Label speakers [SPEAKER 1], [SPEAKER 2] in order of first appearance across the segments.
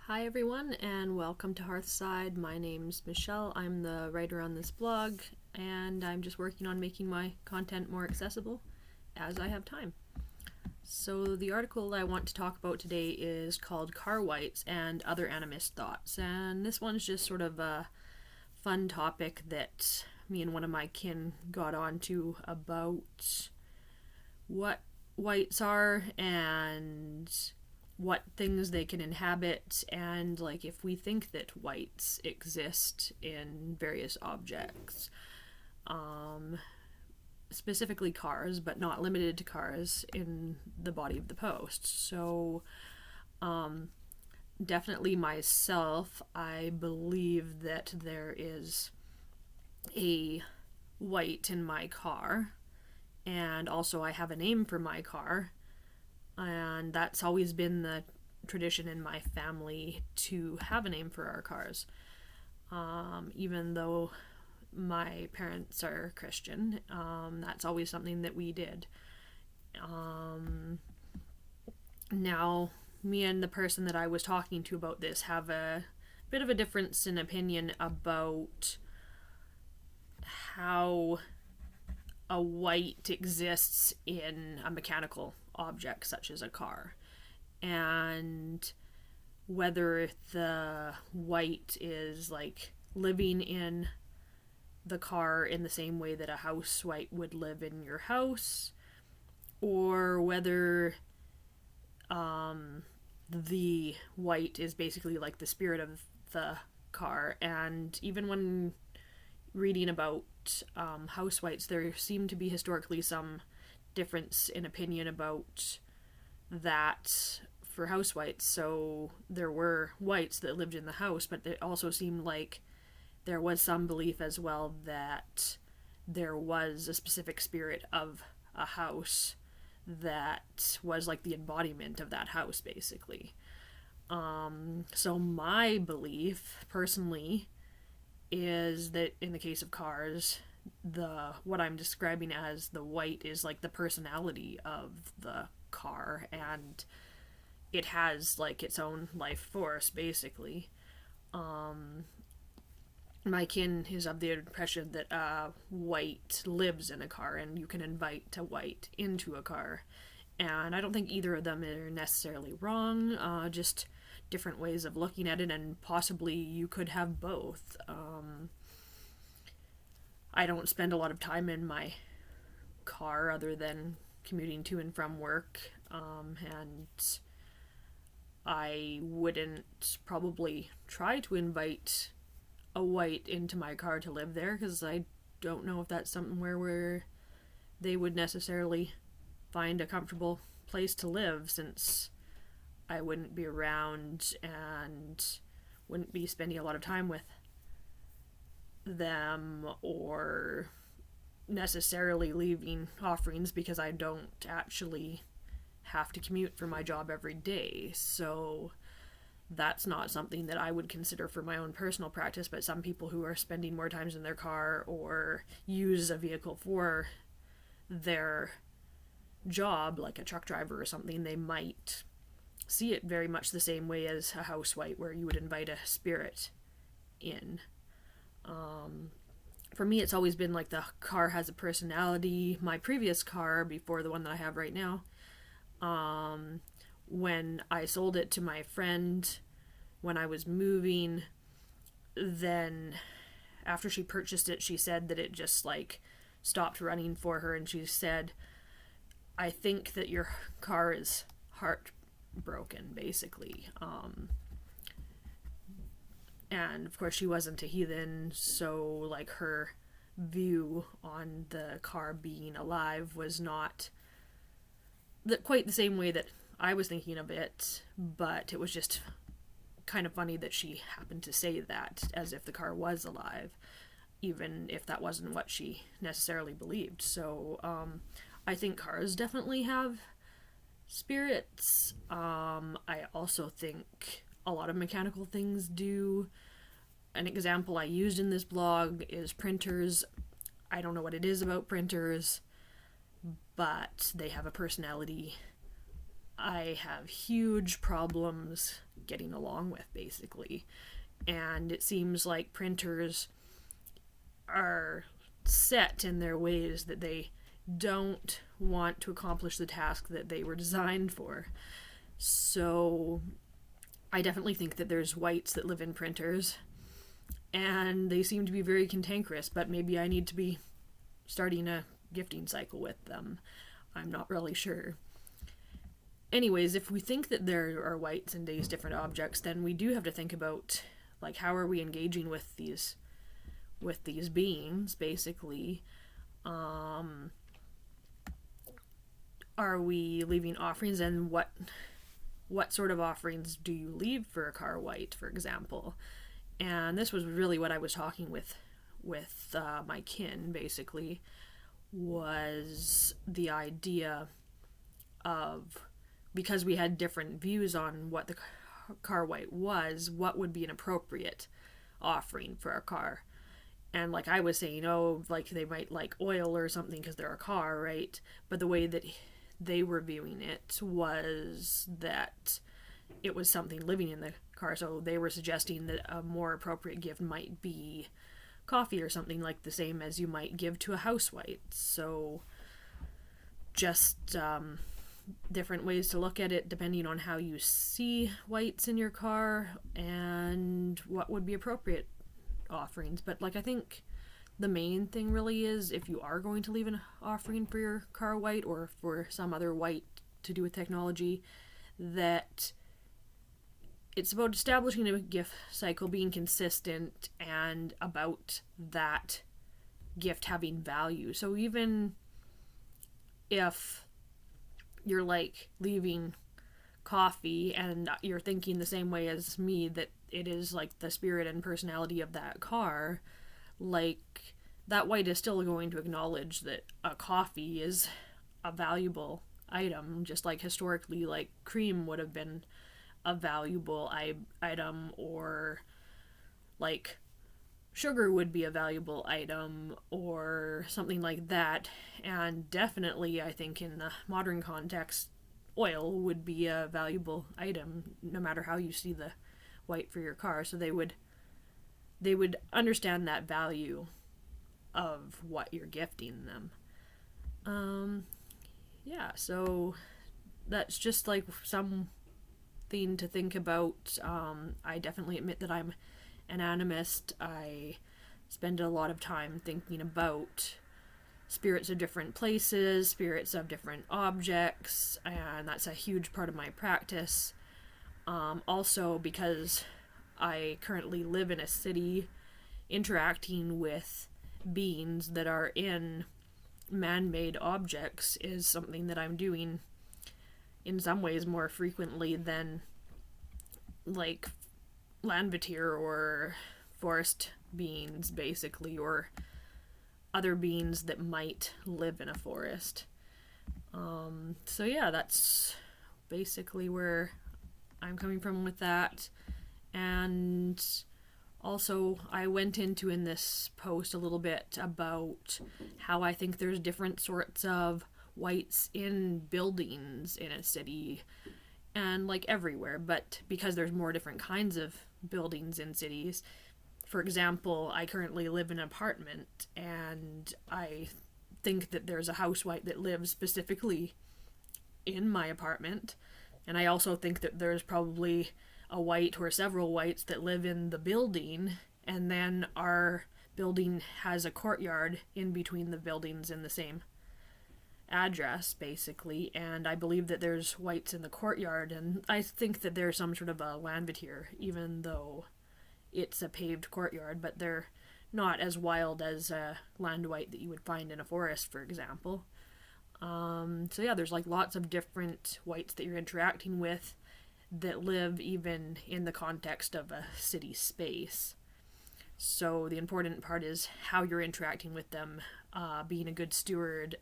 [SPEAKER 1] Hi everyone, and welcome to Hearthside. My name's Michelle. I'm the writer on this blog, and I'm just working on making my content more accessible as I have time. So the article I want to talk about today is called Wights and Other Animist Thoughts, and this one's just sort of a fun topic that me and one of my kin got onto about what wights are and what things they can inhabit, and like if we think that wights exist in various objects, specifically cars, but not limited to cars in the body of the post. So definitely myself, I believe that there is a wight in my car, and also I have a name for my car. And that's always been the tradition in my family to have a name for our cars. Even though my parents are Christian, that's always something that we did. Now, me and the person that I was talking to about this have a bit of a difference in opinion about how a wight exists in a mechanical object such as a car, and whether the wight is like living in the car in the same way that a house wight would live in your house, or whether the wight is basically like the spirit of the car. And even when reading about house wights, there seemed to be historically some difference in opinion about that for house wights. So there were wights that lived in the house, but it also seemed like there was some belief as well that there was a specific spirit of a house that was like the embodiment of that house, basically. So my belief personally is that in the case of cars, what I'm describing as the wight is like the personality of the car, and it has like its own life force, basically. My kin is of the impression that a wight lives in a car, and you can invite a wight into a car, and I don't think either of them are necessarily wrong, just different ways of looking at it, and possibly you could have both. I don't spend a lot of time in my car other than commuting to and from work, and I wouldn't probably try to invite a wight into my car to live there, because I don't know if that's somewhere where they would necessarily find a comfortable place to live, since I wouldn't be around and wouldn't be spending a lot of time with them, or necessarily leaving offerings, because I don't actually have to commute for my job every day. So that's not something that I would consider for my own personal practice, but some people who are spending more times in their car or use a vehicle for their job, like a truck driver or something, they might see it very much the same way as a house wight, where you would invite a spirit in. For me, it's always been like the car has a personality. My previous car, before the one that I have right now, when I sold it to my friend when I was moving, then after she purchased it, she said that it just like stopped running for her, and she said, "I think that your car is heartbroken," basically. And of course she wasn't a heathen, so like her view on the car being alive was not quite the same way that I was thinking of it, but it was just kind of funny that she happened to say that as if the car was alive, even if that wasn't what she necessarily believed. So I think cars definitely have spirits. I also think a lot of mechanical things do. An example I used in this blog is printers. I don't know what it is about printers, but they have a personality. I have huge problems getting along with, basically. And it seems like printers are set in their ways that they don't want to accomplish the task that they were designed for. So I definitely think that there's wights that live in printers, and they seem to be very cantankerous, but maybe I need to be starting a gifting cycle with them. I'm not really sure. Anyways, if we think that there are wights in these different objects, then we do have to think about, like, how are we engaging with these beings, basically. Are we leaving offerings, and what sort of offerings do you leave for a car wight, for example? And this was really what I was talking with my kin, basically, was the idea of, because we had different views on what the car wight was, what would be an appropriate offering for a car. And like I was saying, like they might like oil or something because they're a car, right? But the way that they were viewing it was that it was something living in the car, so they were suggesting that a more appropriate gift might be coffee or something, like the same as you might give to a house wight. So just different ways to look at it depending on how you see wights in your car and what would be appropriate offerings. But like, I think the main thing really is, if you are going to leave an offering for your car wight or for some other wight to do with technology, that it's about establishing a gift cycle, being consistent, and about that gift having value. So even if you're like leaving coffee and you're thinking the same way as me, that it is like the spirit and personality of that car, like that wight is still going to acknowledge that a coffee is a valuable item, just like historically, like cream would have been a valuable item, or like sugar would be a valuable item, or something like that. And definitely, I think in the modern context, oil would be a valuable item, no matter how you see the wight for your car. So they would understand that value of what you're gifting them. Yeah, so that's just like something to think about. I definitely admit that I'm an animist. I spend a lot of time thinking about spirits of different places, spirits of different objects, and that's a huge part of my practice. Also, because I currently live in a city, interacting with beings that are in man-made objects is something that I'm doing in some ways more frequently than like Landvatir or forest beings, basically, or other beings that might live in a forest. So yeah, that's basically where I'm coming from with that. And also, I went into in this post a little bit about how I think there's different sorts of wights in buildings in a city, and like everywhere, but because there's more different kinds of buildings in cities. For example, I currently live in an apartment, and I think that there's a house wight that lives specifically in my apartment, and I also think that there's probably a wight or several wights that live in the building, and then our building has a courtyard in between the buildings in the same address, basically, and I believe that there's wights in the courtyard, and I think that there's some sort of a Landvatir, even though it's a paved courtyard, but they're not as wild as a land wight that you would find in a forest, for example. So yeah, there's like lots of different wights that you're interacting with that live even in the context of a city space. So the important part is how you're interacting with them, being a good steward,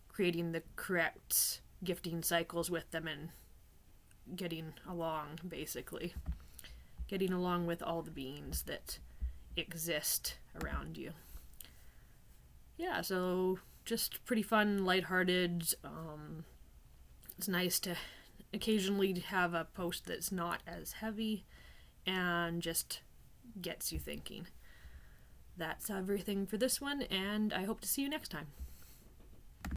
[SPEAKER 1] creating the correct gifting cycles with them, and getting along, basically. Getting along with all the beings that exist around you. Yeah, so just pretty fun, lighthearted. It's nice to occasionally have a post that's not as heavy and just gets you thinking. That's everything for this one, and I hope to see you next time.